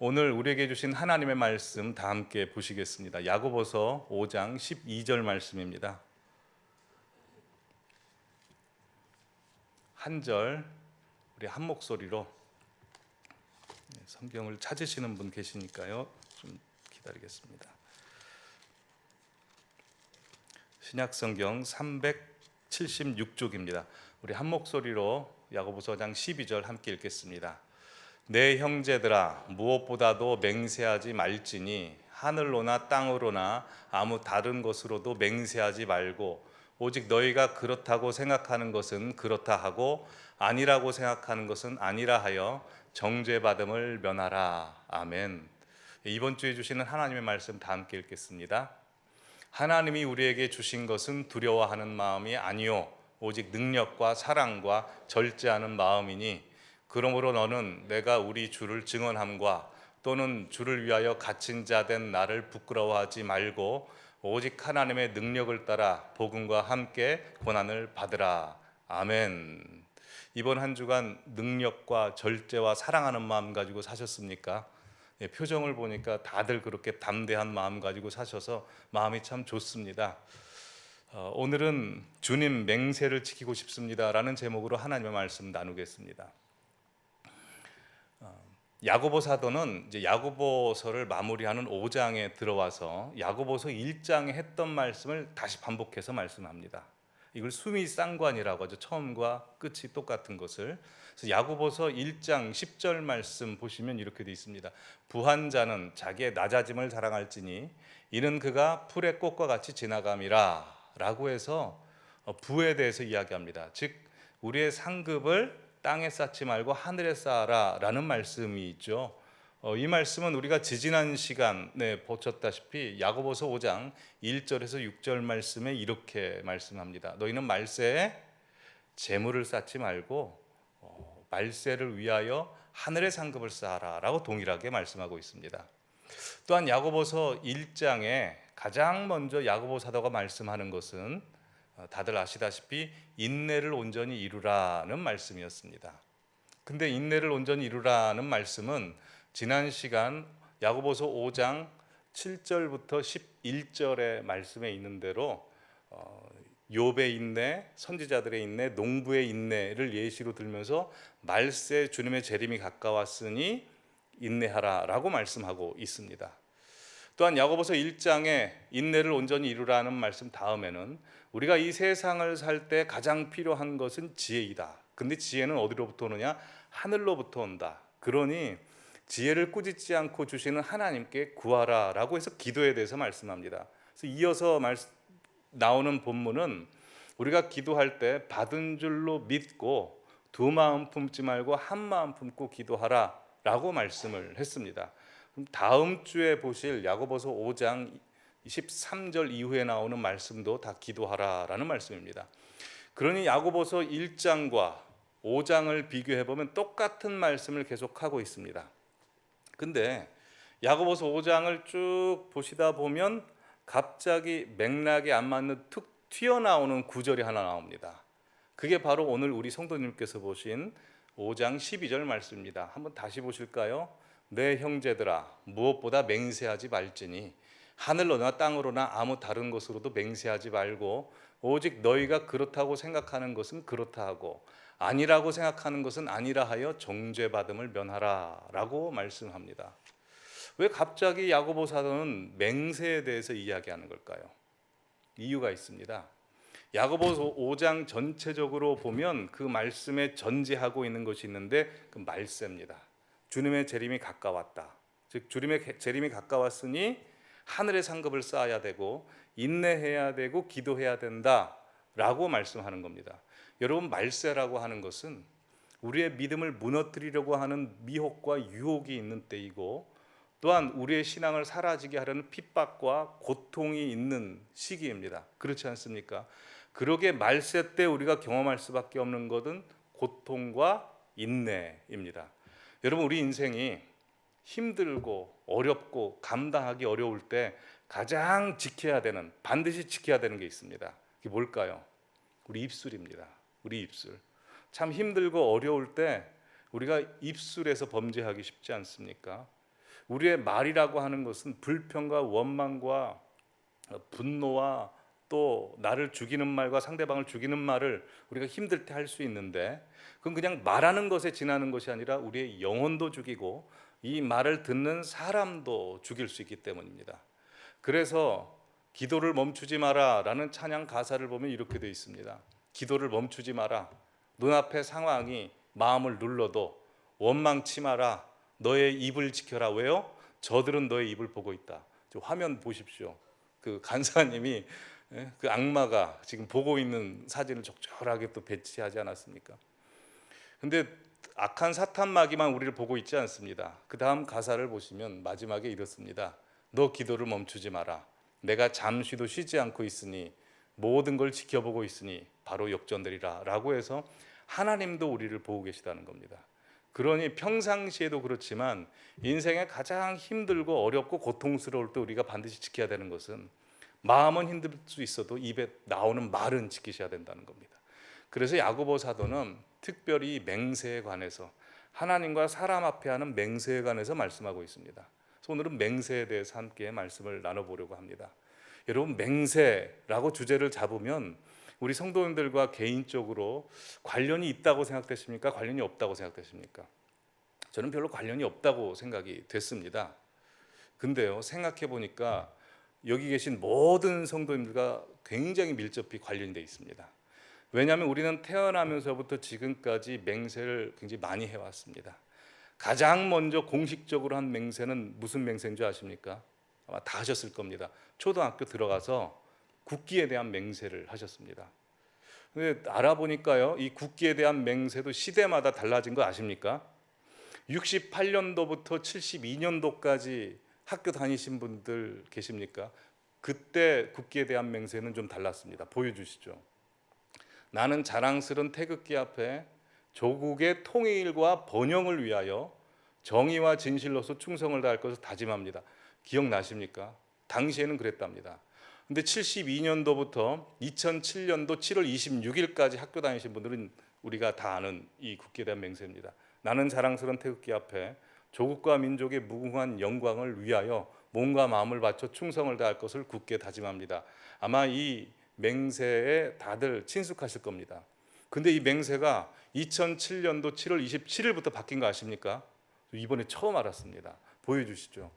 오늘 우리에게 주신 하나님의 말씀 다 함께 보시겠습니다. 야고보서 5장 12절 말씀입니다. 한 절 우리 한 목소리로 성경을 찾으시는 분 계시니까요. 좀 기다리겠습니다. 신약성경 376쪽입니다. 우리 한 목소리로 야고보서 5장 12절 함께 읽겠습니다. 내 형제들아, 무엇보다도 맹세하지 말지니 하늘로나 땅으로나 아무 다른 것으로도 맹세하지 말고 오직 너희가 그렇다고 생각하는 것은 그렇다 하고 아니라고 생각하는 것은 아니라 하여 정죄받음을 면하라. 아멘. 이번 주에 주시는 하나님의 말씀 다 함께 읽겠습니다. 하나님이 우리에게 주신 것은 두려워하는 마음이 아니요 오직 능력과 사랑과 절제하는 마음이니 그러므로 너는 내가 우리 주를 증언함과 또는 주를 위하여 갇힌 자 된 나를 부끄러워하지 말고 오직 하나님의 능력을 따라 복음과 함께 고난을 받으라. 아멘. 이번 한 주간 능력과 절제와 사랑하는 마음 가지고 사셨습니까? 표정을 보니까 다들 그렇게 담대한 마음 가지고 사셔서 마음이 참 좋습니다. 오늘은 주님 맹세를 지키고 싶습니다라는 제목으로 하나님의 말씀 나누겠습니다. 야고보 사도는 이제 야고보서를 마무리하는 5장에 들어와서 야고보서 1장에 했던 말씀을 다시 반복해서 말씀합니다. 이걸 수미쌍관이라고 하죠. 처음과 끝이 똑같은 것을. 그래서 야고보서 1장 10절 말씀 보시면 이렇게 되어 있습니다. 부한 자는 자기의 낮아짐을 자랑할지니 이는 그가 풀의 꽃과 같이 지나감이라 라고 해서 부에 대해서 이야기합니다. 즉 우리의 상급을 땅에 쌓지 말고 하늘에 쌓아라 라는 말씀이 있죠. 이 말씀은 우리가 지지난 시간에 보셨다시피 야고보서 5장 1절에서 6절 말씀에 이렇게 말씀합니다. 너희는 말세에 재물을 쌓지 말고 말세를 위하여 하늘의 상급을 쌓아라 라고 동일하게 말씀하고 있습니다. 또한 야고보서 1장에 가장 먼저 야고보 사도가 말씀하는 것은 다들 아시다시피 인내를 온전히 이루라는 말씀이었습니다. 근데 인내를 온전히 이루라는 말씀은 지난 시간 야고보서 5장 7절부터 11절의 말씀에 있는 대로 욥의 인내, 선지자들의 인내, 농부의 인내를 예시로 들면서 말세 주님의 재림이 가까웠으니 인내하라라고 말씀하고 있습니다. 또한 야고보서 1장에 인내를 온전히 이루라는 말씀 다음에는 우리가 이 세상을 살 때 가장 필요한 것은 지혜이다. 근데 지혜는 어디로부터 오느냐? 하늘로부터 온다. 그러니 지혜를 꾸짖지 않고 주시는 하나님께 구하라 라고 해서 기도에 대해서 말씀합니다. 그래서 이어서 나오는 본문은 우리가 기도할 때 받은 줄로 믿고 두 마음 품지 말고 한 마음 품고 기도하라 라고 말씀을 했습니다. 다음 주에 보실 야고보서 5장 23절 이후에 나오는 말씀도 다 기도하라라는 말씀입니다. 그러니 야고보서 1장과 5장을 비교해 보면 똑같은 말씀을 계속하고 있습니다. 근데 야고보서 5장을 쭉 보시다 보면 갑자기 맥락에 안 맞는 툭 튀어나오는 구절이 하나 나옵니다. 그게 바로 오늘 우리 성도님께서 보신 5장 12절 말씀입니다. 한번 다시 보실까요? 내 형제들아, 무엇보다 맹세하지 말지니 하늘로나 땅으로나 아무 다른 것으로도 맹세하지 말고 오직 너희가 그렇다고 생각하는 것은 그렇다 하고 아니라고 생각하는 것은 아니라 하여 정죄받음을 면하라 라고 말씀합니다. 왜 갑자기 야고보 사도는 맹세에 대해서 이야기하는 걸까요? 이유가 있습니다. 야고보서 5장 전체적으로 보면 그 말씀에 전제하고 있는 것이 있는데 그 말세입니다. 주님의 재림이 가까웠다. 즉 주님의 재림이 가까웠으니 하늘의 상급을 쌓아야 되고 인내해야 되고 기도해야 된다라고 말씀하는 겁니다. 여러분, 말세라고 하는 것은 우리의 믿음을 무너뜨리려고 하는 미혹과 유혹이 있는 때이고 또한 우리의 신앙을 사라지게 하려는 핍박과 고통이 있는 시기입니다. 그렇지 않습니까? 그러게 말세 때 우리가 경험할 수밖에 없는 것은 고통과 인내입니다. 여러분, 우리 인생이 힘들고 어렵고 감당하기 어려울 때 가장 반드시 지켜야 되는 게 있습니다. 그게 뭘까요? 우리 입술입니다. 우리 입술. 참 힘들고 어려울 때 우리가 입술에서 범죄하기 쉽지 않습니까? 우리의 말이라고 하는 것은 불평과 원망과 분노와 또 나를 죽이는 말과 상대방을 죽이는 말을 우리가 힘들 때 할 수 있는데, 그건 그냥 말하는 것에 지나는 것이 아니라 우리의 영혼도 죽이고 이 말을 듣는 사람도 죽일 수 있기 때문입니다. 그래서 기도를 멈추지 마라라는 찬양 가사를 보면 이렇게 되어 있습니다. 기도를 멈추지 마라. 눈앞의 상황이 마음을 눌러도 원망치 마라. 너의 입을 지켜라. 왜요? 저들은 너의 입을 보고 있다. 화면 보십시오. 그 간사님이 그 악마가 지금 보고 있는 사진을 적절하게 또 배치하지 않았습니까? 근데 악한 사탄 마귀만 우리를 보고 있지 않습니다. 그 다음 가사를 보시면 마지막에 이렇습니다. 너 기도를 멈추지 마라. 내가 잠시도 쉬지 않고 있으니 모든 걸 지켜보고 있으니 바로 역전되리라 라고 해서 하나님도 우리를 보고 계시다는 겁니다. 그러니 평상시에도 그렇지만 인생에 가장 힘들고 어렵고 고통스러울 때 우리가 반드시 지켜야 되는 것은, 마음은 힘들 수 있어도 입에 나오는 말은 지키셔야 된다는 겁니다. 그래서 야고보 사도는 특별히 맹세에 관해서, 하나님과 사람 앞에 하는 맹세에 관해서 말씀하고 있습니다. 그래서 오늘은 맹세에 대해서 함께 말씀을 나눠보려고 합니다. 여러분, 맹세라고 주제를 잡으면 우리 성도님들과 개인적으로 관련이 있다고 생각되십니까? 관련이 없다고 생각되십니까? 저는 별로 관련이 없다고 생각이 됐습니다. 근데요, 생각해 보니까 여기 계신 모든 성도님들과 굉장히 밀접히 관련이 되어 있습니다. 왜냐하면 우리는 태어나면서부터 지금까지 맹세를 굉장히 많이 해왔습니다. 가장 먼저 공식적으로 한 맹세는 무슨 맹세인 줄 아십니까? 아마 다 하셨을 겁니다. 초등학교 들어가서 국기에 대한 맹세를 하셨습니다. 근데 알아보니까요, 이 국기에 대한 맹세도 시대마다 달라진 거 아십니까? 68년도부터 72년도까지 학교 다니신 분들 계십니까? 그때 국기에 대한 맹세는 좀 달랐습니다. 보여주시죠. 나는 자랑스런 태극기 앞에 조국의 통일과 번영을 위하여 정의와 진실로서 충성을 다할 것을 다짐합니다. 기억나십니까? 당시에는 그랬답니다. 근데 72년도부터 2007년도 7월 26일까지 학교 다니신 분들은 우리가 다 아는 이 국기에 대한 맹세입니다. 나는 자랑스러운 태극기 앞에 조국과 민족의 무궁한 영광을 위하여 몸과 마음을 바쳐 충성을 다할 것을 굳게 다짐합니다. 아마 이 맹세에 다들 친숙하실 겁니다. 근데 이 맹세가 2007년도 7월 27일부터 바뀐 거 아십니까? 이번에 처음 알았습니다. 보여주시죠.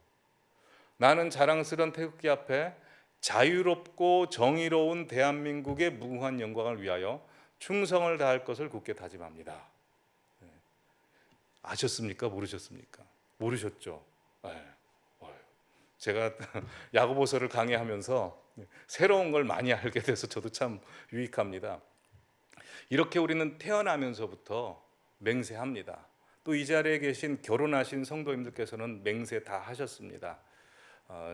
나는 자랑스러운 태극기 앞에 자유롭고 정의로운 대한민국의 무궁한 영광을 위하여 충성을 다할 것을 굳게 다짐합니다. 아셨습니까? 모르셨습니까? 모르셨죠? 제가 야고보서를 강의하면서 새로운 걸 많이 알게 돼서 저도 참 유익합니다. 이렇게 우리는 태어나면서부터 맹세합니다. 또 이 자리에 계신 결혼하신 성도님들께서는 맹세 다 하셨습니다.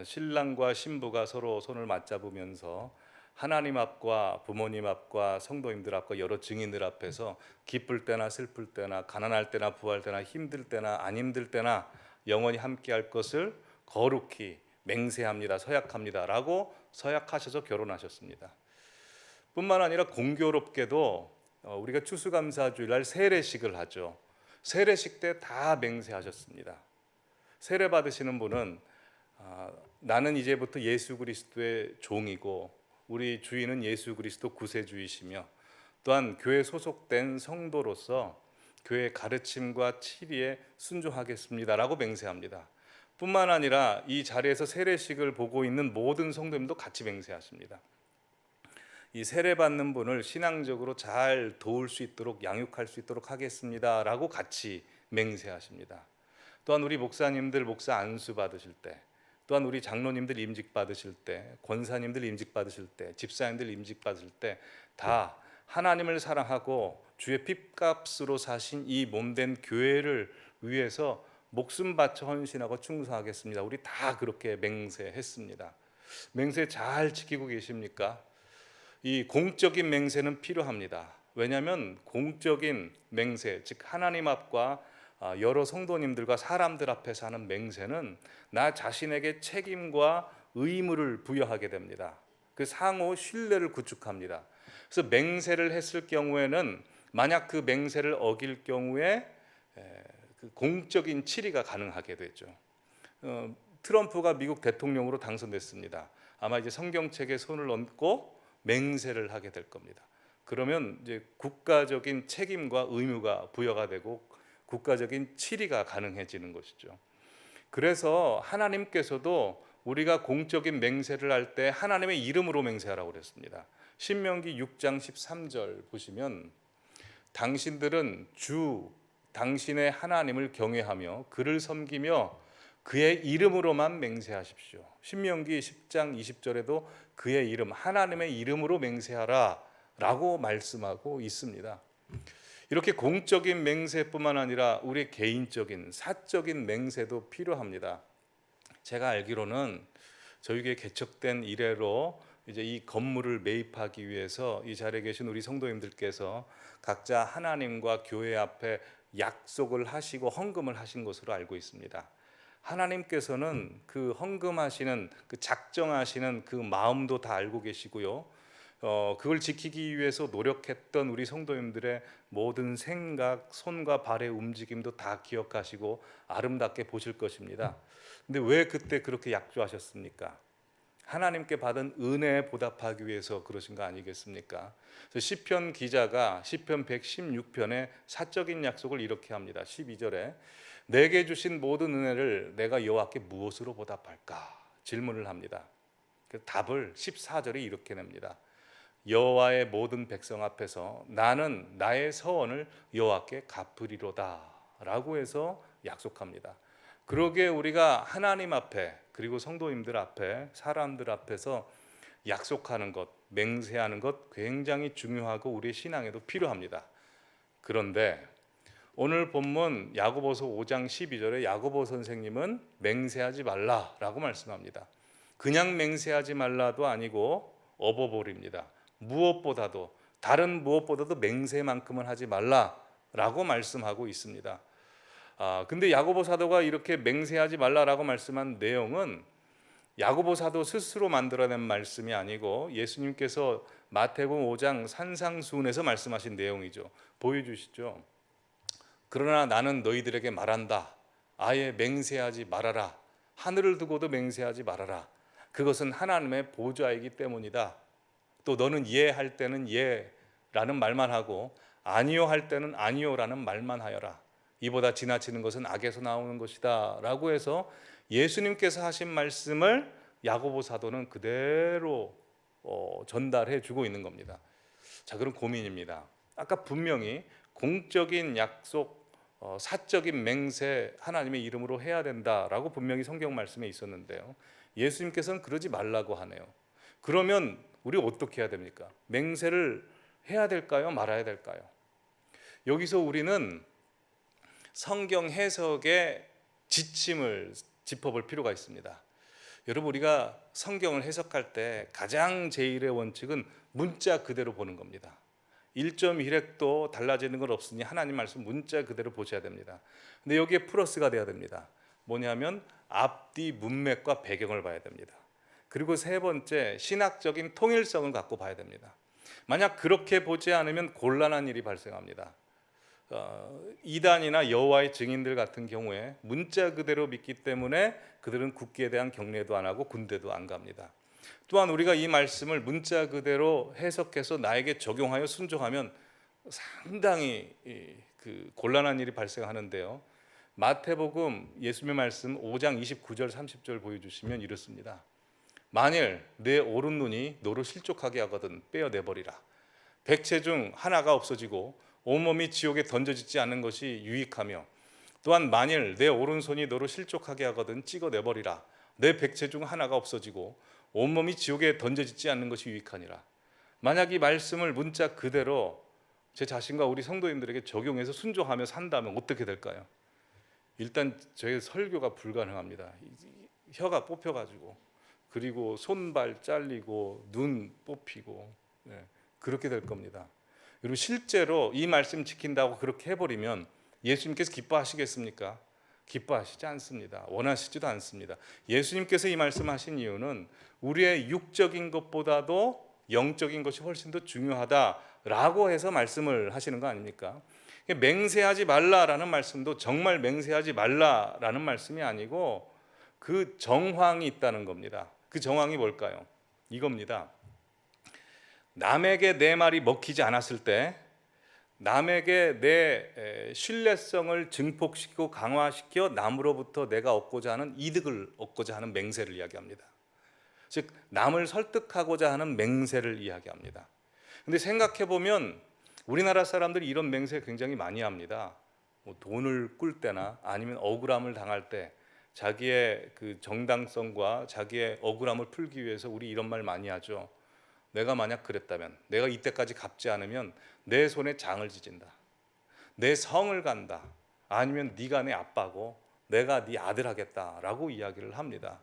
신랑과 신부가 서로 손을 맞잡으면서 하나님 앞과 부모님 앞과 성도님들 앞과 여러 증인들 앞에서 기쁠 때나 슬플 때나 가난할 때나 부할 때나 힘들 때나 안 힘들 때나 영원히 함께할 것을 거룩히 맹세합니다. 서약합니다. 라고 서약하셔서 결혼하셨습니다. 뿐만 아니라 공교롭게도 우리가 추수감사주일날 세례식을 하죠. 세례식 때 다 맹세하셨습니다. 세례 받으시는 분은 나는 이제부터 예수 그리스도의 종이고 우리 주인은 예수 그리스도 구세주이시며 또한 교회 소속된 성도로서 교회 가르침과 치리에 순종하겠습니다라고 맹세합니다. 뿐만 아니라 이 자리에서 세례식을 보고 있는 모든 성도님도 같이 맹세하십니다. 이 세례 받는 분을 신앙적으로 잘 도울 수 있도록 양육할 수 있도록 하겠습니다라고 같이 맹세하십니다. 또한 우리 목사님들 목사 안수 받으실 때, 또한 우리 장로님들 임직 받으실 때, 권사님들 임직 받으실 때, 집사님들 임직 받으실 때 다 하나님을 사랑하고 주의 핏값으로 사신 이 몸된 교회를 위해서 목숨 바쳐 헌신하고 충성하겠습니다. 우리 다 그렇게 맹세했습니다. 맹세 잘 지키고 계십니까? 이 공적인 맹세는 필요합니다. 왜냐하면 공적인 맹세, 즉 하나님 앞과 여러 성도님들과 사람들 앞에서 하는 맹세는 나 자신에게 책임과 의무를 부여하게 됩니다. 그 상호 신뢰를 구축합니다. 그래서 맹세를 했을 경우에는 만약 그 맹세를 어길 경우에 그 공적인 치리가 가능하게 되죠. 트럼프가 미국 대통령으로 당선됐습니다. 아마 이제 성경책에 손을 얹고 맹세를 하게 될 겁니다. 그러면 이제 국가적인 책임과 의무가 부여가 되고 국가적인 치리가 가능해지는 것이죠. 그래서 하나님께서도 우리가 공적인 맹세를 할 때 하나님의 이름으로 맹세하라고 그랬습니다. 신명기 6장 13절 보시면 당신들은 주 당신의 하나님을 경외하며 그를 섬기며 그의 이름으로만 맹세하십시오. 신명기 10장 20절에도 그의 이름, 하나님의 이름으로 맹세하라 라고 말씀하고 있습니다. 이렇게 공적인 맹세뿐만 아니라 우리 개인적인 사적인 맹세도 필요합니다. 제가 알기로는 저희 교회 개척된 이래로 이제 이 건물을 매입하기 위해서 이 자리에 계신 우리 성도님들께서 각자 하나님과 교회 앞에 약속을 하시고 헌금을 하신 것으로 알고 있습니다. 하나님께서는 그 헌금하시는 그 작정하시는 그 마음도 다 알고 계시고요. 그걸 지키기 위해서 노력했던 우리 성도님들의 모든 생각, 손과 발의 움직임도 다 기억하시고 아름답게 보실 것입니다. 근데 왜 그때 그렇게 약조하셨습니까? 하나님께 받은 은혜에 보답하기 위해서 그러신 거 아니겠습니까? 시편 기자가 시편 116편의 사적인 약속을 이렇게 합니다. 12절에 내게 주신 모든 은혜를 내가 여호와께 무엇으로 보답할까? 질문을 합니다. 그 답을 14절에 이렇게 냅니다. 여호와의 모든 백성 앞에서 나는 나의 서원을 여호와께 갚으리로다 라고 해서 약속합니다. 그러기에 우리가 하나님 앞에 그리고 성도님들 앞에 사람들 앞에서 약속하는 것, 맹세하는 것 굉장히 중요하고 우리의 신앙에도 필요합니다. 그런데 오늘 본문 야고보서 5장 12절에 야고보 선생님은 맹세하지 말라라고 말씀합니다. 그냥 맹세하지 말라도 아니고 어버버립니다. 무엇보다도 다른 무엇보다도 맹세만큼은 하지 말라라고 말씀하고 있습니다. 근데 야고보 사도가 이렇게 맹세하지 말라라고 말씀한 내용은 야고보 사도 스스로 만들어낸 말씀이 아니고 예수님께서 마태복음 5장 산상수훈에서 말씀하신 내용이죠. 보여주시죠. 그러나 나는 너희들에게 말한다. 아예 맹세하지 말아라. 하늘을 두고도 맹세하지 말아라. 그것은 하나님의 보좌이기 때문이다. 또 너는 예 할 때는 예라는 말만 하고 아니요 할 때는 아니요라는 말만 하여라. 이보다 지나치는 것은 악에서 나오는 것이다 라고 해서 예수님께서 하신 말씀을 야고보 사도는 그대로 전달해 주고 있는 겁니다. 자, 그럼 고민입니다. 아까 분명히 공적인 약속, 사적인 맹세 하나님의 이름으로 해야 된다라고 분명히 성경 말씀에 있었는데요. 예수님께서는 그러지 말라고 하네요. 그러면 우리 어떻게 해야 됩니까? 맹세를 해야 될까요? 말아야 될까요? 여기서 우리는 성경 해석의 지침을 짚어볼 필요가 있습니다. 여러분, 우리가 성경을 해석할 때 가장 제일의 원칙은 문자 그대로 보는 겁니다. 1.1획도 달라지는 건 없으니 하나님 말씀 문자 그대로 보셔야 됩니다. 근데 여기에 플러스가 돼야 됩니다. 뭐냐면 앞뒤 문맥과 배경을 봐야 됩니다. 그리고 세 번째, 신학적인 통일성을 갖고 봐야 됩니다. 만약 그렇게 보지 않으면 곤란한 일이 발생합니다. 이단이나 여호와의 증인들 같은 경우에 문자 그대로 믿기 때문에 그들은 국기에 대한 경례도 안 하고 군대도 안 갑니다. 또한 우리가 이 말씀을 문자 그대로 해석해서 나에게 적용하여 순종하면 상당히 곤란한 일이 발생하는데요. 마태복음 예수님의 말씀 5장 29절 30절 보여주시면 이렇습니다. 만일 내 오른 눈이 너로 실족하게 하거든 빼어내버리라. 백체 중 하나가 없어지고 온몸이 지옥에 던져지지 않는 것이 유익하며 또한 만일 내 오른손이 너로 실족하게 하거든 찍어내버리라. 내 백체 중 하나가 없어지고 온몸이 지옥에 던져지지 않는 것이 유익하니라. 만약 이 말씀을 문자 그대로 제 자신과 우리 성도님들에게 적용해서 순종하며 산다면 어떻게 될까요? 일단 저희 설교가 불가능합니다. 혀가 뽑혀가지고 그리고 손발 잘리고 눈 뽑히고 그렇게 될 겁니다. 그리고 실제로 이 말씀 지킨다고 그렇게 해버리면 예수님께서 기뻐하시겠습니까? 기뻐하시지 않습니다. 원하시지도 않습니다. 예수님께서 이 말씀하신 이유는 우리의 육적인 것보다도 영적인 것이 훨씬 더 중요하다라고 해서 말씀을 하시는 거 아닙니까? 맹세하지 말라라는 말씀도 정말 맹세하지 말라라는 말씀이 아니고 그 정황이 있다는 겁니다. 그 정황이 뭘까요? 이겁니다. 남에게 내 말이 먹히지 않았을 때 남에게 내 신뢰성을 증폭시키고 강화시켜 남으로부터 내가 얻고자 하는 이득을 얻고자 하는 맹세를 이야기합니다. 즉 남을 설득하고자 하는 맹세를 이야기합니다. 근데 생각해 보면 우리나라 사람들이 이런 맹세 굉장히 많이 합니다. 뭐 돈을 꿀 때나 아니면 억울함을 당할 때 자기의 그 정당성과 자기의 억울함을 풀기 위해서 우리 이런 말 많이 하죠. 내가 만약 그랬다면, 내가 이때까지 갚지 않으면 내 손에 장을 지진다, 내 성을 간다, 아니면 네가 내 아빠고 내가 네 아들 하겠다라고 이야기를 합니다.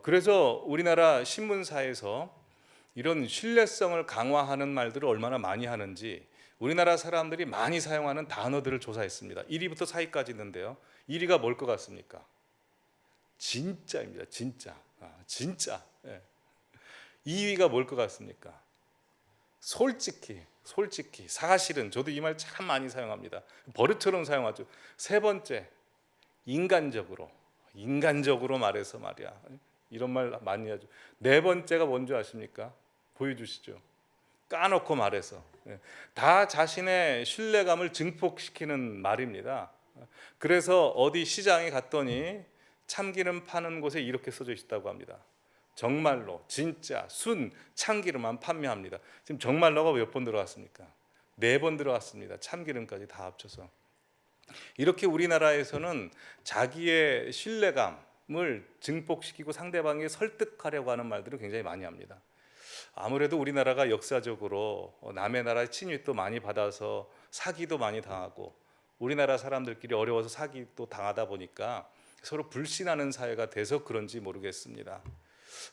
그래서 우리나라 신문사에서 이런 신뢰성을 강화하는 말들을 얼마나 많이 하는지 우리나라 사람들이 많이 사용하는 단어들을 조사했습니다. 1위부터 4위까지 있는데요. 1위가 뭘 것 같습니까? 진짜입니다. 진짜. 진짜. 예. 2위가 뭘 것 같습니까? 솔직히. 사실은. 저도 이 말 참 많이 사용합니다. 버릇처럼 사용하죠. 세 번째, 인간적으로 말해서 말이야. 이런 말 많이 하죠. 네 번째가 뭔지 아십니까? 보여주시죠. 까놓고 말해서. 다 자신의 신뢰감을 증폭시키는 말입니다. 그래서 어디 시장에 갔더니 참기름 파는 곳에 이렇게 써져 있다고 합니다. 정말로, 진짜, 순, 참기름만 판매합니다. 지금 정말로가 몇 번 들어갔습니까? 4번 들어갔습니다. 참기름까지 다 합쳐서. 이렇게 우리나라에서는 자기의 신뢰감을 증폭시키고 상대방에 설득하려고 하는 말들을 굉장히 많이 합니다. 아무래도 우리나라가 역사적으로 남의 나라의 침입도 많이 받아서 사기도 많이 당하고 우리나라 사람들끼리 어려워서 사기도 당하다 보니까 서로 불신하는 사회가 돼서 그런지 모르겠습니다.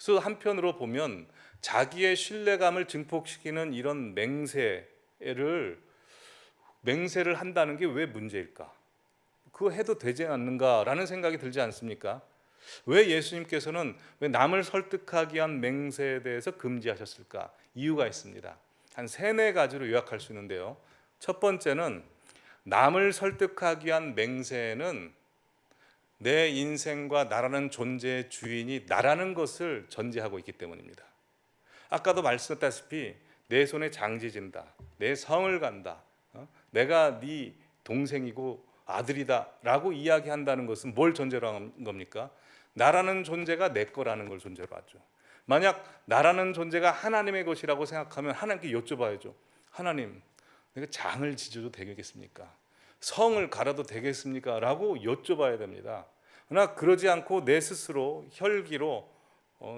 그래서 한편으로 보면 자기의 신뢰감을 증폭시키는 이런 맹세를 한다는 게 왜 문제일까? 그거 해도 되지 않는가라는 생각이 들지 않습니까? 왜 예수님께서는 왜 남을 설득하기 위한 맹세에 대해서 금지하셨을까? 이유가 있습니다. 한 3-4가지로 요약할 수 있는데요. 첫 번째는 남을 설득하기 위한 맹세는 내 인생과 나라는 존재의 주인이 나라는 것을 전제하고 있기 때문입니다. 아까도 말씀드렸다시피 내 손에 장지진다, 내 성을 간다, 내가 네 동생이고 아들이다 라고 이야기한다는 것은 뭘 전제로 한 겁니까? 나라는 존재가 내 거라는 걸 존재로 하죠. 만약 나라는 존재가 하나님의 것이라고 생각하면 하나님께 여쭤봐야죠. 하나님, 내가 장을 지져도 되겠습니까? 성을 갈아도 되겠습니까? 라고 여쭤봐야 됩니다. 그러나 그러지 않고 내 스스로 혈기로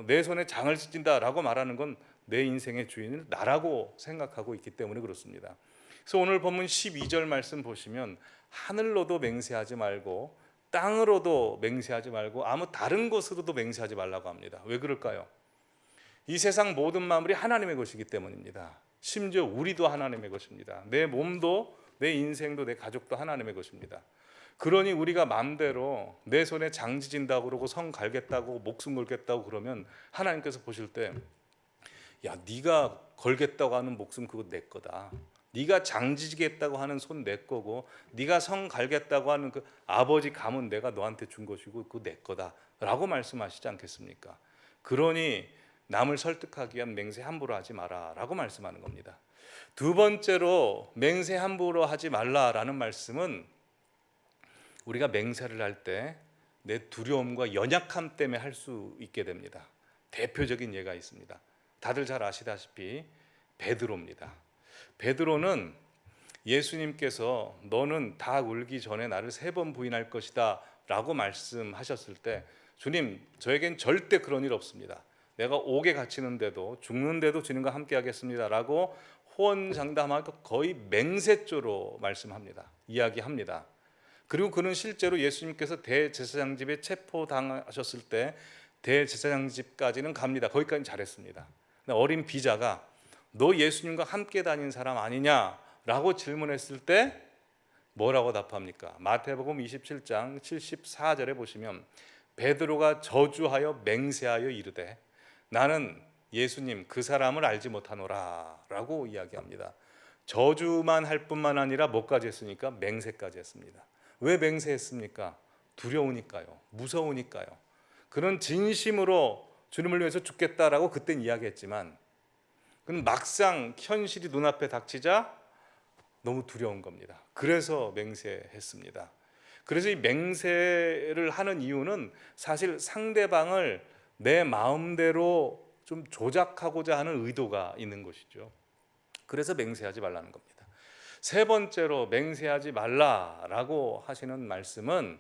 내 손에 장을 지진다라고 말하는 건 내 인생의 주인을 나라고 생각하고 있기 때문에 그렇습니다. 그래서 오늘 본문 12절 말씀 보시면 하늘로도 맹세하지 말고 땅으로도 맹세하지 말고 아무 다른 것으로도 맹세하지 말라고 합니다. 왜 그럴까요? 이 세상 모든 만물이 하나님의 것이기 때문입니다. 심지어 우리도 하나님의 것입니다. 내 몸도 내 인생도 내 가족도 하나님의 것입니다. 그러니 우리가 마음대로 내 손에 장지진다고 그러고 성 갈겠다고 목숨 걸겠다고 그러면 하나님께서 보실 때 야, 네가 걸겠다고 하는 목숨 그거 내 거다. 네가 장지지겠다고 하는 손 내 거고 네가 성 갈겠다고 하는 그 아버지 감은 내가 너한테 준 것이고 그거 내 거다라고 말씀하시지 않겠습니까? 그러니 남을 설득하기 위한 맹세 함부로 하지 마라라고 말씀하는 겁니다. 두 번째로 맹세 함부로 하지 말라라는 말씀은 우리가 맹세를 할 때 내 두려움과 연약함 때문에 할 수 있게 됩니다. 대표적인 예가 있습니다. 다들 잘 아시다시피 베드로입니다. 베드로는 예수님께서 너는 닭 울기 전에 나를 3번 부인할 것이다 라고 말씀하셨을 때 주님, 저에겐 절대 그런 일 없습니다. 내가 옥에 갇히는데도 죽는데도 주님과 함께 하겠습니다 라고 호언장담하고 거의 맹세조로 말씀합니다. 이야기합니다. 그리고 그는 실제로 예수님께서 대제사장 집에 체포당하셨을 때 대제사장 집까지는 갑니다. 거기까지 잘했습니다. 어린 비자가 너 예수님과 함께 다닌 사람 아니냐라고 질문했을 때 뭐라고 답합니까? 마태복음 27장 74절에 보시면 베드로가 저주하여 맹세하여 이르되 나는 예수님 그 사람을 알지 못하노라 라고 이야기합니다. 저주만 할 뿐만 아니라 뭐까지 했습니까? 맹세까지 했습니다. 왜 맹세했습니까? 두려우니까요. 무서우니까요. 그런 진심으로 주님을 위해서 죽겠다라고 그땐 이야기했지만 그건 막상 현실이 눈앞에 닥치자 너무 두려운 겁니다. 그래서 맹세했습니다. 그래서 이 맹세를 하는 이유는 사실 상대방을 내 마음대로 좀 조작하고자 하는 의도가 있는 것이죠. 그래서 맹세하지 말라는 겁니다. 세 번째로 맹세하지 말라라고 하시는 말씀은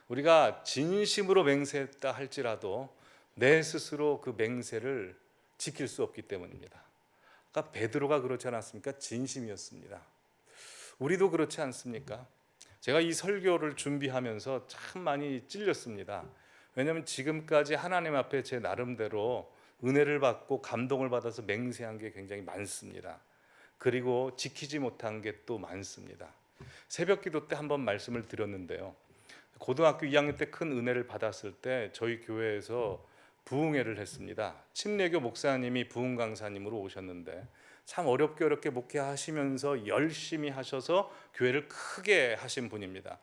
우리가 진심으로 맹세했다 할지라도 내 스스로 그 맹세를 지킬 수 없기 때문입니다. 아까 베드로가 그렇지 않았습니까? 진심이었습니다. 우리도 그렇지 않습니까? 제가 이 설교를 준비하면서 참 많이 찔렸습니다. 왜냐하면 지금까지 하나님 앞에 제 나름대로 은혜를 받고 감동을 받아서 맹세한 게 굉장히 많습니다. 그리고 지키지 못한 게 또 많습니다. 새벽 기도 때 한번 말씀을 드렸는데요. 고등학교 2학년 때 큰 은혜를 받았을 때 저희 교회에서 부흥회를 했습니다. 침례교 목사님이 부흥 강사님으로 오셨는데 참 어렵게 목회하시면서 열심히 하셔서 교회를 크게 하신 분입니다.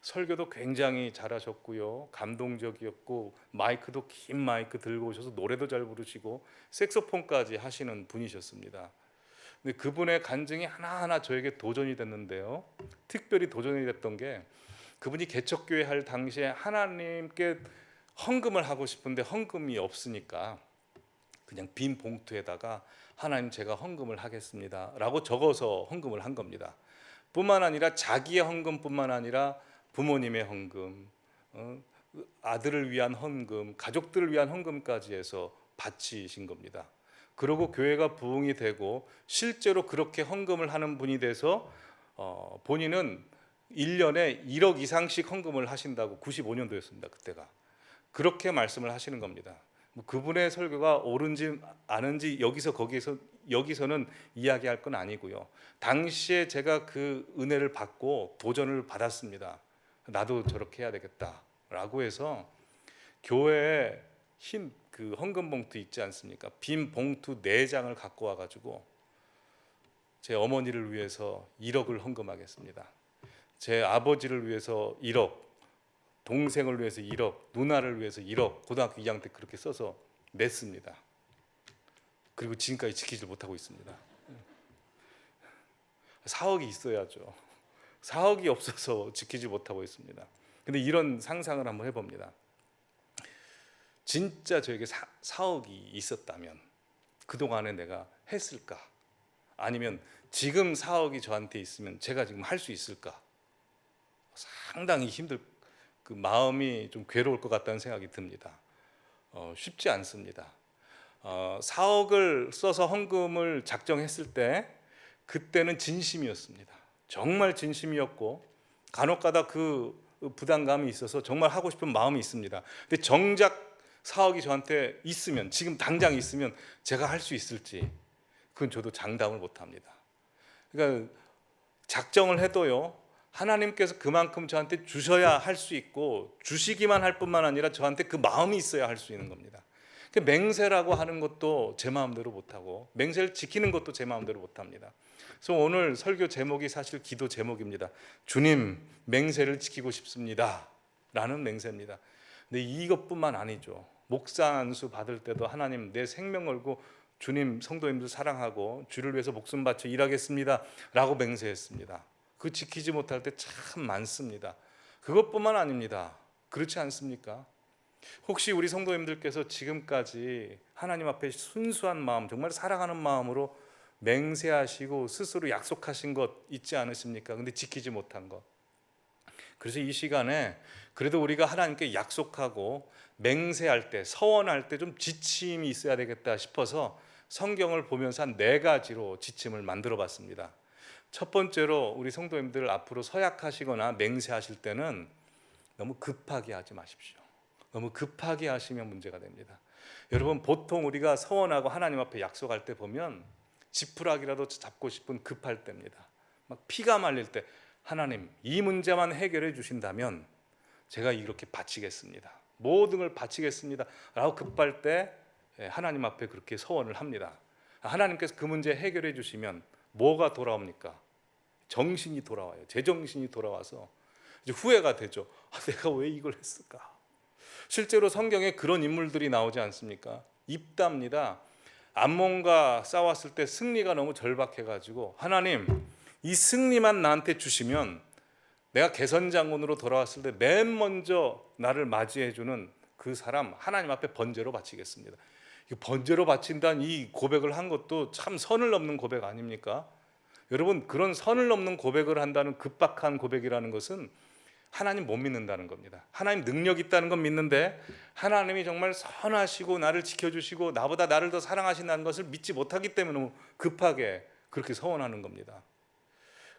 설교도 굉장히 잘하셨고요, 감동적이었고 마이크도 긴 마이크 들고 오셔서 노래도 잘 부르시고 색소폰까지 하시는 분이셨습니다. 근데 그분의 간증이 하나하나 저에게 도전이 됐는데요. 특별히 도전이 됐던 게 그분이 개척교회 할 당시에 하나님께 헌금을 하고 싶은데 헌금이 없으니까 그냥 빈 봉투에다가 하나님 제가 헌금을 하겠습니다 라고 적어서 헌금을 한 겁니다. 뿐만 아니라 자기의 헌금뿐만 아니라 부모님의 헌금, 아들을 위한 헌금, 가족들을 위한 헌금까지 해서 바치신 겁니다. 그리고 교회가 부흥이 되고 실제로 그렇게 헌금을 하는 분이 돼서 본인은 1년에 1억 이상씩 헌금을 하신다고, 95년도였습니다 그때가. 그렇게 말씀을 하시는 겁니다. 그분의 설교가 옳은지 아는지 여기서는 이야기할 건 아니고요. 당시에 제가 그 은혜를 받고 도전을 받았습니다. 나도 저렇게 해야 되겠다라고 해서 교회에 흰 그 헌금 봉투 있지 않습니까? 빈 봉투 4장을 갖고 와가지고 제 어머니를 위해서 1억을 헌금하겠습니다. 제 아버지를 위해서 1억, 동생을 위해서 1억, 누나를 위해서 1억, 고등학교 2학년 때 그렇게 써서 냈습니다. 그리고 지금까지 지키지 못하고 있습니다. 4억이 있어야죠. 4억이 없어서 지키지 못하고 있습니다. 근데 이런 상상을 한번 해봅니다. 진짜 저에게 4억이 있었다면 그동안에 내가 했을까? 아니면 지금 4억이 저한테 있으면 제가 지금 할 수 있을까? 상당히 그 마음이 좀 괴로울 것 같다는 생각이 듭니다. 쉽지 않습니다. 4억을 써서 헌금을 작정했을 때 그때는 진심이었습니다. 정말 진심이었고 간혹가다 그 부담감이 있어서 정말 하고 싶은 마음이 있습니다. 근데 정작 4억이 저한테 있으면, 지금 당장 있으면 제가 할 수 있을지 그건 저도 장담을 못합니다. 그러니까 작정을 해도요, 하나님께서 그만큼 저한테 주셔야 할 수 있고 주시기만 할 뿐만 아니라 저한테 그 마음이 있어야 할 수 있는 겁니다. 맹세라고 하는 것도 제 마음대로 못하고 맹세를 지키는 것도 제 마음대로 못합니다. 그래서 오늘 설교 제목이 사실 기도 제목입니다. 주님, 맹세를 지키고 싶습니다 라는 맹세입니다. 근데 이것뿐만 아니죠. 목사 안수 받을 때도 하나님 내 생명 걸고 주님 성도님들 사랑하고 주를 위해서 목숨 바쳐 일하겠습니다 라고 맹세했습니다. 그 지키지 못할 때 참 많습니다. 그것뿐만 아닙니다. 그렇지 않습니까? 혹시 우리 성도님들께서 지금까지 하나님 앞에 순수한 마음, 정말 사랑하는 마음으로 맹세하시고 스스로 약속하신 것 있지 않으십니까? 근데 지키지 못한 것. 그래서 이 시간에 그래도 우리가 하나님께 약속하고 맹세할 때, 서원할 때 좀 지침이 있어야 되겠다 싶어서 성경을 보면서 한 4가지로 지침을 만들어 봤습니다. 첫 번째로 우리 성도님들 앞으로 서약하시거나 맹세하실 때는 너무 급하게 하지 마십시오. 너무 급하게 하시면 문제가 됩니다. 여러분, 보통 우리가 서원하고 하나님 앞에 약속할 때 보면 지푸라기라도 잡고 싶은 급할 때입니다. 막 피가 말릴 때 하나님 이 문제만 해결해 주신다면 제가 이렇게 바치겠습니다. 모든 걸 바치겠습니다 라고 급할 때 하나님 앞에 그렇게 서원을 합니다. 하나님께서 그 문제 해결해 주시면 뭐가 돌아옵니까? 정신이 돌아와요. 제정신이 돌아와서 이제 후회가 되죠. 내가 왜 이걸 했을까? 실제로 성경에 그런 인물들이 나오지 않습니까? 입다입니다. 암몬과 싸웠을 때 승리가 너무 절박해가지고 하나님, 이 승리만 나한테 주시면 내가 개선장군으로 돌아왔을 때 맨 먼저 나를 맞이해주는 그 사람 하나님 앞에 번제로 바치겠습니다. 번제로 바친다는 이 고백을 한 것도 참 선을 넘는 고백 아닙니까? 여러분, 그런 선을 넘는 고백을 한다는 급박한 고백이라는 것은 하나님 못 믿는다는 겁니다. 하나님 능력 있다는 건 믿는데 하나님이 정말 선하시고 나를 지켜주시고 나보다 나를 더 사랑하신다는 것을 믿지 못하기 때문에 급하게 그렇게 서원하는 겁니다.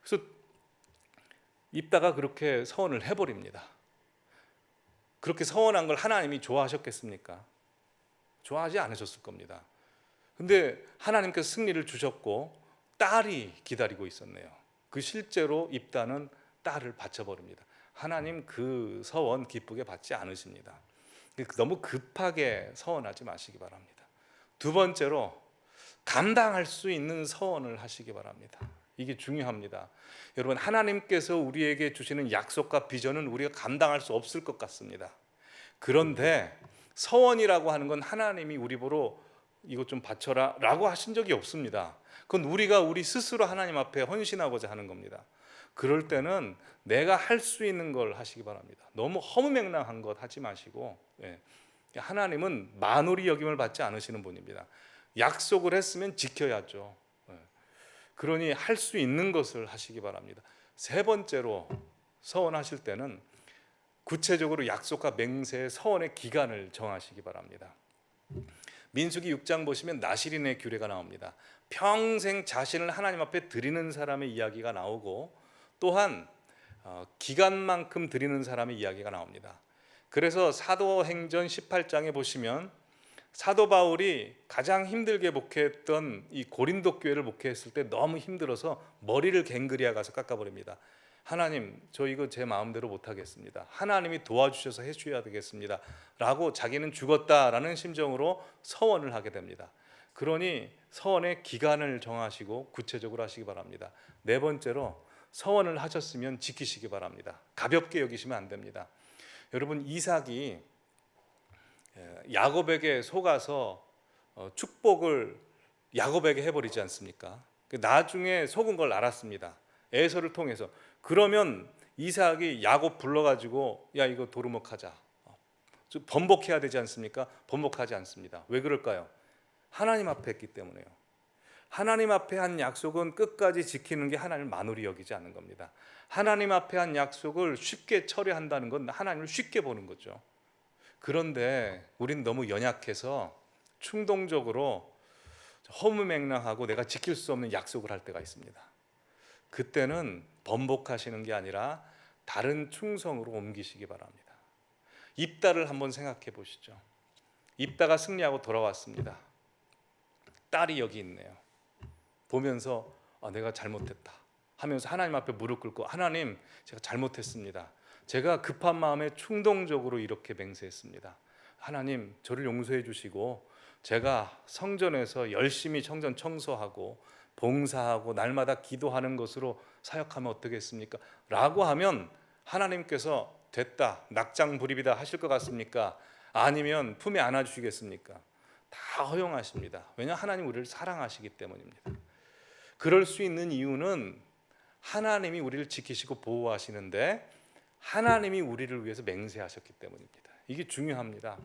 그래서 입다가 그렇게 서원을 해버립니다. 그렇게 서원한 걸 하나님이 좋아하셨겠습니까? 좋아하지 않으셨을 겁니다. 근데 하나님께서 승리를 주셨고 딸이 기다리고 있었네요. 그 실제로 입다는 딸을 바쳐버립니다. 하나님 그 서원 기쁘게 받지 않으십니다. 너무 급하게 서원하지 마시기 바랍니다. 두 번째로 감당할 수 있는 서원을 하시기 바랍니다. 이게 중요합니다. 여러분, 하나님께서 우리에게 주시는 약속과 비전은 우리가 감당할 수 없을 것 같습니다. 그런데 서원이라고 하는 건 하나님이 우리 보러 이것 좀 바쳐라 라고 하신 적이 없습니다. 그건 우리가 우리 스스로 하나님 앞에 헌신하고자 하는 겁니다. 그럴 때는 내가 할 수 있는 걸 하시기 바랍니다. 너무 허무맹랑한 것 하지 마시고, 하나님은 만홀히 여김을 받지 않으시는 분입니다. 약속을 했으면 지켜야죠. 그러니 할 수 있는 것을 하시기 바랍니다. 세 번째로 서원하실 때는 구체적으로 약속과 맹세의 서원의 기간을 정하시기 바랍니다. 민수기 6장 보시면 나실인의 규례가 나옵니다. 평생 자신을 하나님 앞에 드리는 사람의 이야기가 나오고 또한 기간만큼 드리는 사람의 이야기가 나옵니다. 그래서 사도행전 18장에 보시면 사도 바울이 가장 힘들게 목회했던 이 고린도 교회를 목회했을 때 너무 힘들어서 머리를 갱그리아 가서 깎아버립니다. 하나님, 저 이거 제 마음대로 못하겠습니다. 하나님이 도와주셔서 해주셔야 되겠습니다 라고 자기는 죽었다라는 심정으로 서원을 하게 됩니다. 그러니 서원의 기간을 정하시고 구체적으로 하시기 바랍니다. 네 번째로 서원을 하셨으면 지키시기 바랍니다. 가볍게 여기시면 안 됩니다. 여러분, 이삭이 야곱에게 속아서 축복을 야곱에게 해버리지 않습니까? 나중에 속은 걸 알았습니다. 에서를 통해서. 그러면 이삭이 야곱 불러가지고 야, 이거 도루묵하자, 번복해야 되지 않습니까? 번복하지 않습니다. 왜 그럴까요? 하나님 앞에 했기 때문에요. 하나님 앞에 한 약속은 끝까지 지키는 게 하나님을 만홀히 여기지 않는 겁니다. 하나님 앞에 한 약속을 쉽게 처리한다는 건 하나님을 쉽게 보는 거죠. 그런데 우린 너무 연약해서 충동적으로 허무맹랑하고 내가 지킬 수 없는 약속을 할 때가 있습니다. 그때는 번복하시는 게 아니라 다른 충성으로 옮기시기 바랍니다. 입다를 한번 생각해 보시죠. 입다가 승리하고 돌아왔습니다. 딸이 여기 있네요. 보면서 내가 잘못했다 하면서 하나님 앞에 무릎 꿇고 하나님, 제가 잘못했습니다. 제가 급한 마음에 충동적으로 이렇게 맹세했습니다. 하나님, 저를 용서해 주시고 제가 성전에서 열심히 성전 청소하고 봉사하고 날마다 기도하는 것으로 사역하면 어떻겠습니까? 라고 하면 하나님께서 됐다, 낙장불입이다 하실 것 같습니까? 아니면 품에 안아주시겠습니까? 다 허용하십니다. 왜냐하면 하나님 우리를 사랑하시기 때문입니다. 그럴 수 있는 이유는 하나님이 우리를 지키시고 보호하시는데 하나님이 우리를 위해서 맹세하셨기 때문입니다. 이게 중요합니다.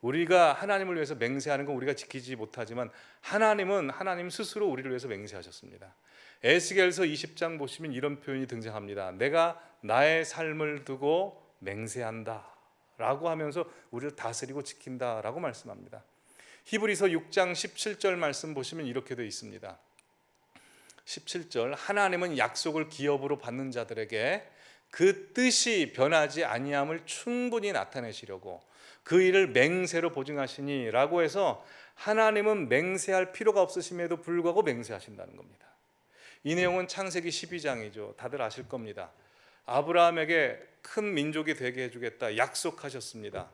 우리가 하나님을 위해서 맹세하는 건 우리가 지키지 못하지만 하나님은 하나님 스스로 우리를 위해서 맹세하셨습니다. 에스겔서 20장 보시면 이런 표현이 등장합니다. 내가 나의 삶을 두고 맹세한다 라고 하면서 우리를 다스리고 지킨다 라고 말씀합니다. 히브리서 6장 17절 말씀 보시면 이렇게 되어 있습니다. 17절, 하나님은 약속을 기업으로 받는 자들에게 그 뜻이 변하지 아니함을 충분히 나타내시려고 그 일을 맹세로 보증하시니 라고 해서 하나님은 맹세할 필요가 없으심에도 불구하고 맹세하신다는 겁니다. 이 내용은 창세기 12장이죠. 다들 아실 겁니다. 아브라함에게 큰 민족이 되게 해주겠다 약속하셨습니다.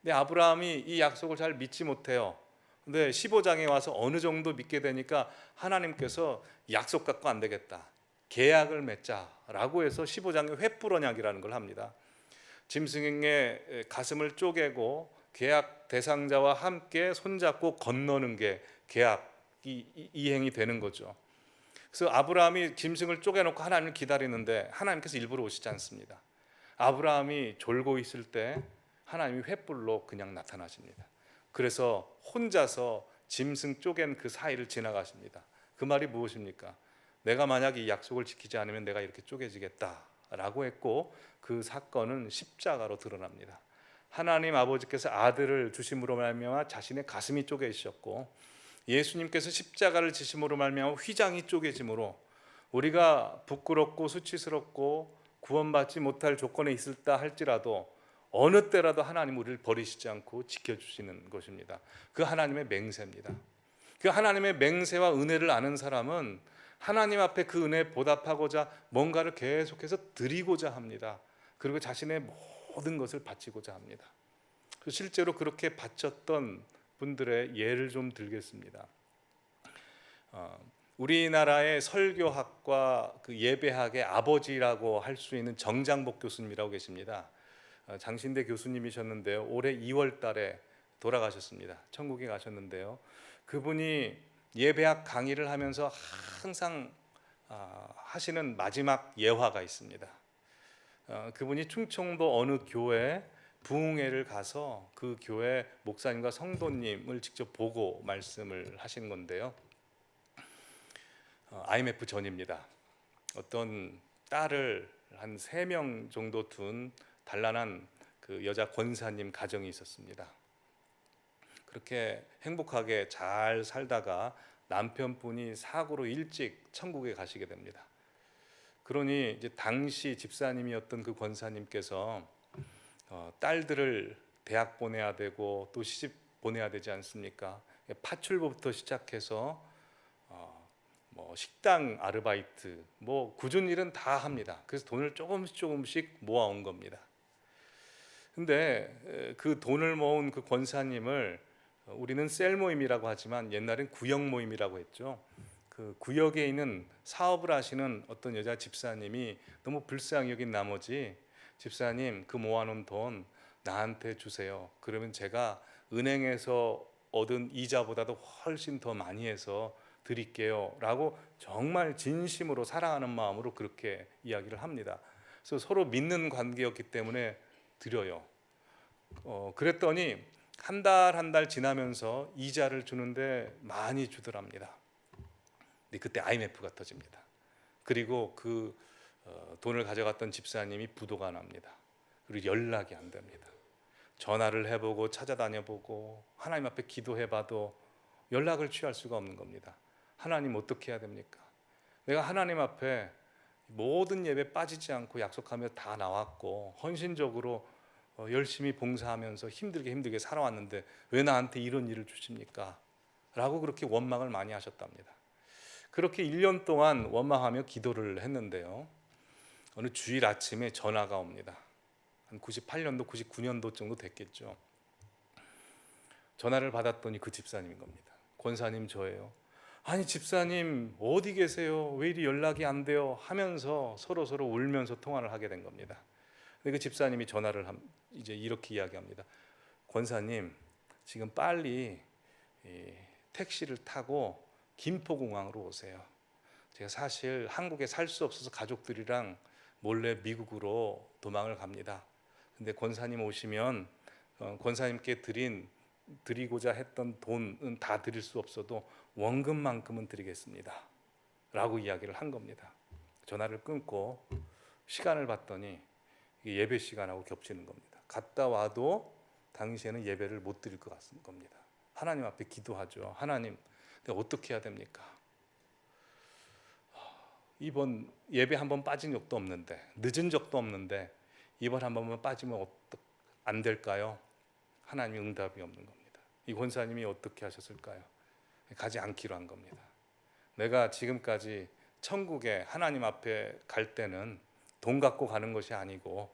근데 아브라함이 이 약속을 잘 믿지 못해요. 근데 15장에 와서 어느 정도 믿게 되니까 하나님께서 약속 갖고 안 되겠다, 계약을 맺자라고 해서 15장에 횃불 언약이라는 걸 합니다. 짐승의 가슴을 쪼개고 계약 대상자와 함께 손잡고 건너는 게 계약이 이행이 되는 거죠. 그래서 아브라함이 짐승을 쪼개놓고 하나님을 기다리는데 하나님께서 일부러 오시지 않습니다. 아브라함이 졸고 있을 때 하나님이 횃불로 그냥 나타나십니다. 그래서 혼자서 짐승 쪼갠 그 사이를 지나가십니다. 그 말이 무엇입니까? 내가 만약 이 약속을 지키지 않으면 내가 이렇게 쪼개지겠다라고 했고, 그 사건은 십자가로 드러납니다. 하나님 아버지께서 아들을 주심으로 말미암아 자신의 가슴이 쪼개지셨고, 예수님께서 십자가를 지심으로 말미암아 휘장이 쪼개짐으로 우리가 부끄럽고 수치스럽고 구원받지 못할 조건에 있을다 할지라도 어느 때라도 하나님 우리를 버리시지 않고 지켜주시는 것입니다. 그 하나님의 맹세입니다. 그 하나님의 맹세와 은혜를 아는 사람은 하나님 앞에 그 은혜에 보답하고자 뭔가를 계속해서 드리고자 합니다. 그리고 자신의 모든 것을 바치고자 합니다. 실제로 그렇게 바쳤던 분들의 예를 좀 들겠습니다. 우리나라의 설교학과 그 예배학의 아버지라고 할 수 있는 정장복 교수님이라고 계십니다. 장신대 교수님이셨는데요. 올해 2월 달에 돌아가셨습니다. 천국에 가셨는데요. 그분이 예배학 강의를 하면서 항상 하시는 마지막 예화가 있습니다. 그분이 충청도 어느 교회 부흥회를 가서 그 교회 목사님과 성도님을 직접 보고 말씀을 하신 건데요. IMF 전입니다. 어떤 딸을 한 3명 정도 둔 단란한 그 여자 권사님 가정이 있었습니다. 그렇게 행복하게 잘 살다가 남편분이 사고로 일찍 천국에 가시게 됩니다. 그러니 이제 당시 집사님이었던 그 권사님께서 딸들을 대학 보내야 되고 또 시집 보내야 되지 않습니까? 파출부부터 시작해서 뭐 식당 아르바이트, 뭐 굳은 일은 다 합니다. 그래서 돈을 조금씩 모아온 겁니다. 근데 그 돈을 모은 그 권사님을 우리는 셀 모임이라고 하지만 옛날엔 구역 모임이라고 했죠. 그 구역에 있는 사업을 하시는 어떤 여자 집사님이 너무 불쌍히 여긴 나머지, 집사님 그 모아놓은 돈 나한테 주세요. 그러면 제가 은행에서 얻은 이자보다도 훨씬 더 많이 해서 드릴게요 라고 정말 진심으로 사랑하는 마음으로 그렇게 이야기를 합니다. 그래서 서로 믿는 관계였기 때문에 드려요. 그랬더니 한 달 지나면서 이자를 주는데 많이 주더랍니다. 근데 그때 IMF가 터집니다. 그리고 그 돈을 가져갔던 집사님이 부도가 납니다. 그리고 연락이 안 됩니다. 전화를 해보고 찾아다녀보고 하나님 앞에 기도해봐도 연락을 취할 수가 없는 겁니다. 하나님 어떻게 해야 됩니까? 내가 하나님 앞에 모든 예배 빠지지 않고 약속하며 다 나왔고 헌신적으로 열심히 봉사하면서 힘들게 살아왔는데 왜 나한테 이런 일을 주십니까? 라고 그렇게 원망을 많이 하셨답니다. 그렇게 1년 동안 원망하며 기도를 했는데요. 어느 주일 아침에 전화가 옵니다. 한 98년도, 99년도 정도 됐겠죠. 전화를 받았더니 그 집사님인 겁니다. 권사님 저예요. 아니 집사님 어디 계세요? 왜 이리 연락이 안 돼요? 하면서 서로 울면서 통화를 하게 된 겁니다. 근데 그 집사님이 전화를 이제 이렇게 이야기합니다. 권사님 지금 빨리 택시를 타고 김포공항으로 오세요. 제가 사실 한국에 살 수 없어서 가족들이랑 몰래 미국으로 도망을 갑니다. 근데 권사님 오시면 권사님께 드리고자 했던 돈은 다 드릴 수 없어도 원금만큼은 드리겠습니다 라고 이야기를 한 겁니다. 전화를 끊고 시간을 봤더니 예배 시간하고 겹치는 겁니다. 갔다 와도 당시에는 예배를 못 드릴 것 같은 겁니다. 하나님 앞에 기도하죠. 하나님 내가 어떻게 해야 됩니까? 이번 예배 한 번 빠진 적도 없는데, 늦은 적도 없는데 이번 한 번만 빠지면 안 될까요? 하나님이 응답이 없는 겁니다. 이 권사님이 어떻게 하셨을까요? 가지 않기로 한 겁니다. 내가 지금까지 천국에 하나님 앞에 갈 때는 돈 갖고 가는 것이 아니고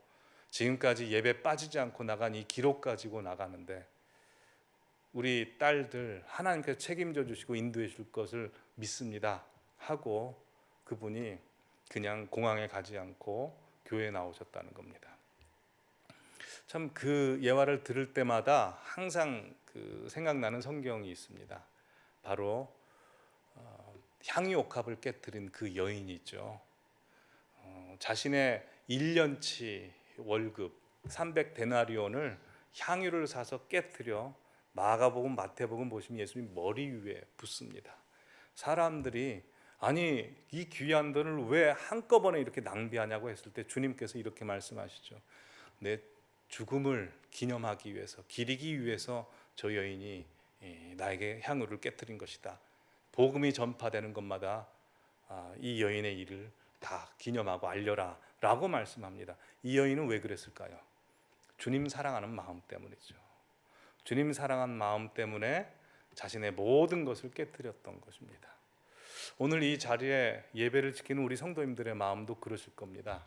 지금까지 예배 빠지지 않고 나간 이 기록 가지고 나가는데 우리 딸들 하나님께서 책임져 주시고 인도해 줄 것을 믿습니다 하고 그분이 그냥 공항에 가지 않고 교회에 나오셨다는 겁니다. 참 그 예화를 들을 때마다 항상 그 생각나는 성경이 있습니다. 바로 향유 옥합을 깨뜨린 그 여인이 있죠. 자신의 1년치 월급 300데나리온을 향유를 사서 깨뜨려 마가복음, 마태복음 보시면 예수님 머리 위에 붓습니다. 사람들이 아니 이 귀한 돈을 왜 한꺼번에 이렇게 낭비하냐고 했을 때 주님께서 이렇게 말씀하시죠. 내 죽음을 기념하기 위해서, 기리기 위해서 저 여인이 나에게 향유를 깨뜨린 것이다. 복음이 전파되는 것마다 이 여인의 일을 다 기념하고 알려라 라고 말씀합니다. 이 여인은 왜 그랬을까요? 주님 사랑하는 마음 때문이죠. 주님 사랑한 마음 때문에 자신의 모든 것을 깨뜨렸던 것입니다. 오늘 이 자리에 예배를 지키는 우리 성도님들의 마음도 그러실 겁니다.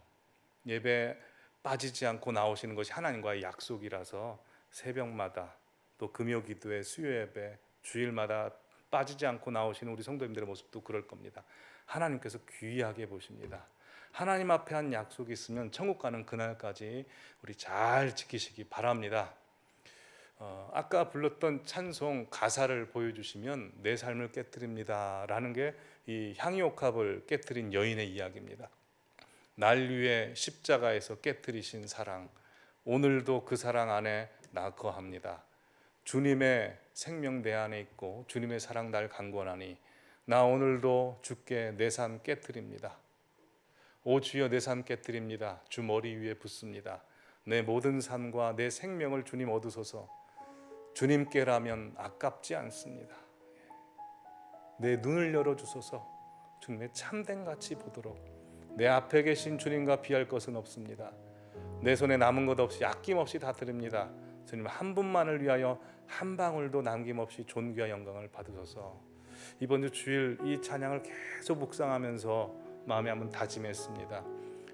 예배 빠지지 않고 나오시는 것이 하나님과의 약속이라서 새벽마다 또 금요기도회, 수요예배, 주일마다 빠지지 않고 나오시는 우리 성도님들의 모습도 그럴 겁니다. 하나님께서 귀하게 보십니다. 하나님 앞에 한 약속이 있으면 천국 가는 그날까지 우리 잘 지키시기 바랍니다. 아까 불렀던 찬송 가사를 보여주시면 내 삶을 깨뜨립니다 라는 게 이 향유옥합을 깨뜨린 여인의 이야기입니다. 날 위해 십자가에서 깨뜨리신 사랑, 오늘도 그 사랑 안에 나 거합니다. 주님의 생명 내 안에 있고 주님의 사랑 날 강권하니 나 오늘도 주께 내 삶 깨뜨립니다. 오 주여 내 삶 깨뜨립니다. 주 머리 위에 붓습니다. 내 모든 삶과 내 생명을 주님 얻으소서. 주님께라면 아깝지 않습니다. 내 눈을 열어주소서. 주님의 참된같이 보도록 내 앞에 계신 주님과 비할 것은 없습니다. 내 손에 남은 것 없이 아낌없이 다 드립니다. 주님 한 분만을 위하여 한 방울도 남김없이 존귀와 영광을 받으소서. 이번 주 주일 이 찬양을 계속 묵상하면서 마음에 한번 다짐했습니다.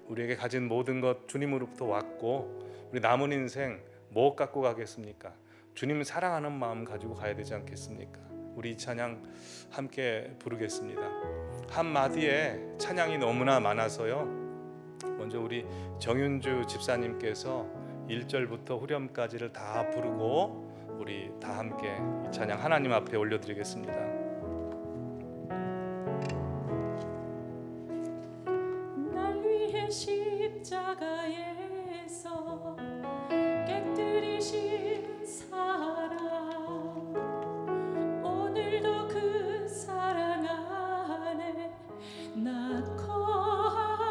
우리에게 가진 모든 것 주님으로부터 왔고 우리 남은 인생 뭐 갖고 가겠습니까? 주님 사랑하는 마음 가지고 가야 되지 않겠습니까? 우리 이 찬양 함께 부르겠습니다. 한 마디에 찬양이 너무나 많아서요. 먼저 우리 정윤주 집사님께서 1절부터 후렴까지를 다 부르고 우리 다 함께 이 찬양 하나님 앞에 올려드리겠습니다. 날 위해 십자가에서 깨뜨리신 사랑, 오늘도 그 사랑 안에 나 거합니다.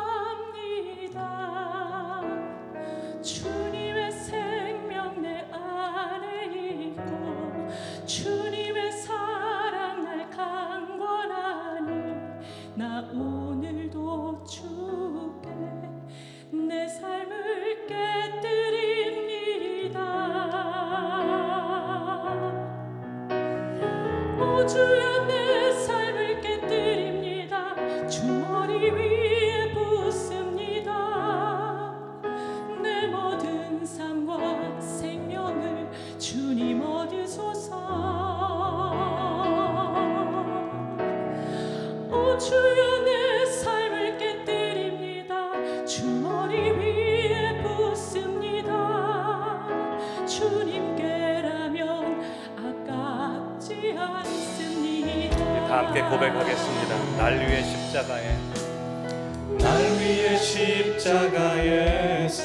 주님의 생명 내 안에 있고 주님의 사랑 날 강권하니 나 오늘도 주께 내 삶을 깨뜨립니다. 오 주여 내 삶을 깨뜨립니다. 주 머리 위에 붓습니다. 내 모든 삶과 생명을 주님 얻으소서. 오 주여 내 삶을 깨뜨립니다. 주 머리 위에 붓습니다. 주님께라면 아깝지 않습니다. 다 함께 고백하겠습니다. 날 위해 십자가에 날 위해 십자가에서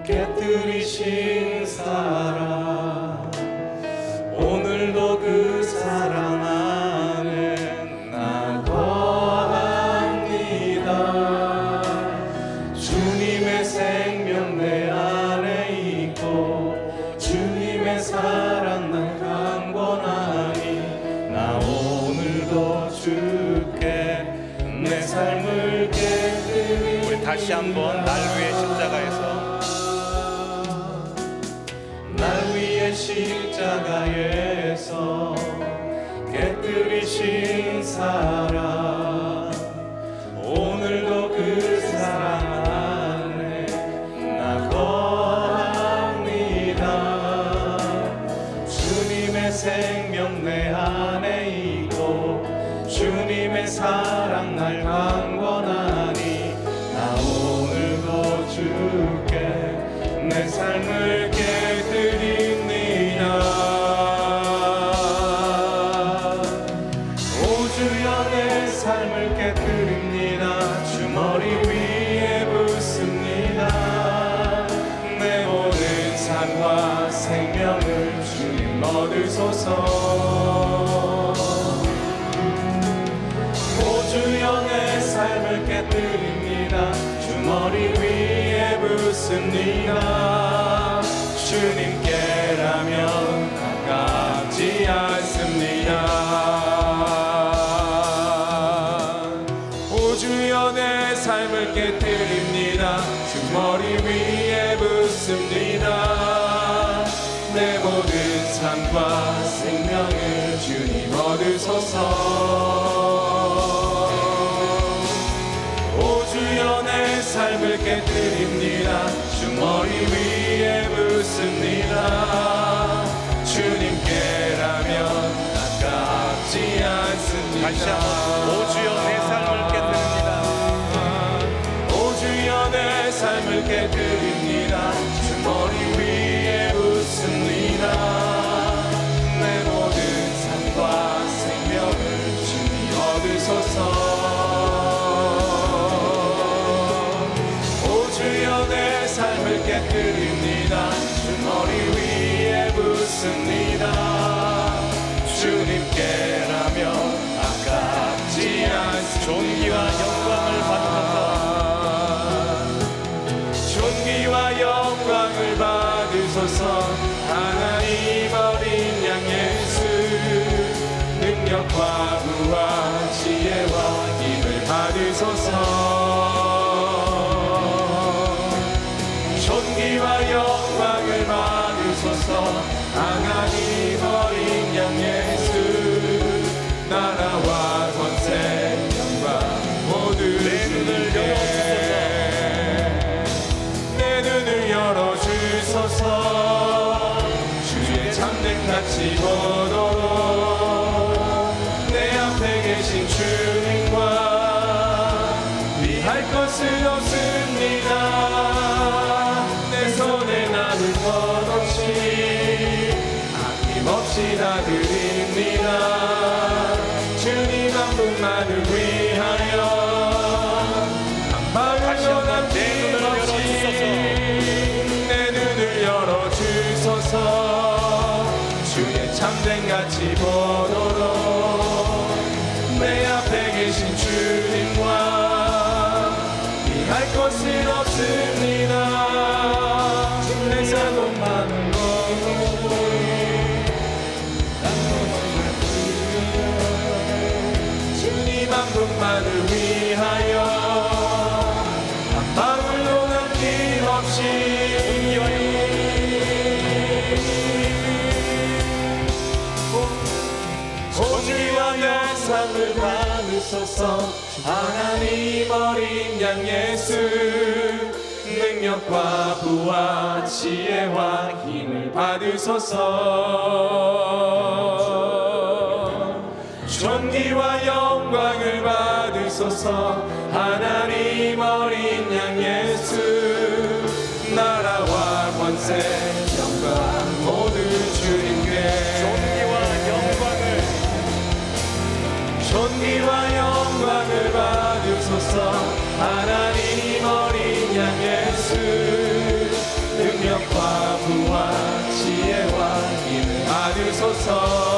깨뜨리신 사랑, 오늘도 그 사랑 안에 나 거합니다. 주님의 생명 내 안에 있고 주님의 사랑 날 강권하니 나 오늘도 주께 내 삶을 깨뜨리. 우리 다시 한번 날 위해 십자가에서 날 위해 십자가에서 깨뜨리신 사랑, 오늘도 그 사랑 안에 나 거합니다. 주님의 생명 내 안에 있고 주님의 사랑 날 강권하니 삶과 생명을 주님 얻으소서. 오 주여 내 삶을 깨뜨립니다. 주머니 위에 붓습니다. 주님께라면 아깝지 않습니다. 오 주여 내 삶을 깨뜨립니다. 주머니 위에 붓습니다. 내 모든 삶과 생명을 주님 얻으소서. 오 주여 내 삶을 깨뜨립니다. 주머니 위에 붓습니다. 주님께라면 아깝지 않습니다. 다시 한번 오 주여 내 삶을 깨뜨립니다. 오 주여 내 삶을 깨뜨립니다. 주머니 위에 붓습니다. 내 모든 삶과 생명을 주님 얻으소서. 오 주여 내 삶을 깨뜨립니다. 주머니 위에 붓습니다. 주님께라면 아깝지 않습니다. 존귀와 영광을 받으소서. 존귀와 영광을 받으소서. 하나님 어린 양 예수 능력과 부와 지혜와 힘을 받으소서. 존귀와 영광을 받으소서. 하나님 어린 양 예수 나라와 권세 영광 모두 내 눈을 주님께. 내 눈을 열어주소서. 주의 참된 가치 보도록 내 앞에 계신 주님과 위할 것은 없습니다. 내 손에 남을 것 없이 아낌없이 다 드립니다. 주님 한 분만을 위하여 한 다시 방울로 한번 내 눈을 남김없이 내 눈을 열어주소서. 주의 참된 가치 보도록 내 앞에 계신 주님과 위할 것은 없습니다. 내 자동만으로 주님 한 분만을 위하여 한 방울로 남김없이 존귀와 영광을 받으소서. 하나님 어린 양 예수 능력과 부와 지혜와 힘을 받으소서. 존귀와 영광을 받으소서. 하나님 어린 양 예수 나라와 권세 영광 모두 주님께. 존귀와 영광을 받으소서. 하나님 어린 양 예수 능력과 부와 지혜와 힘을 받으소서.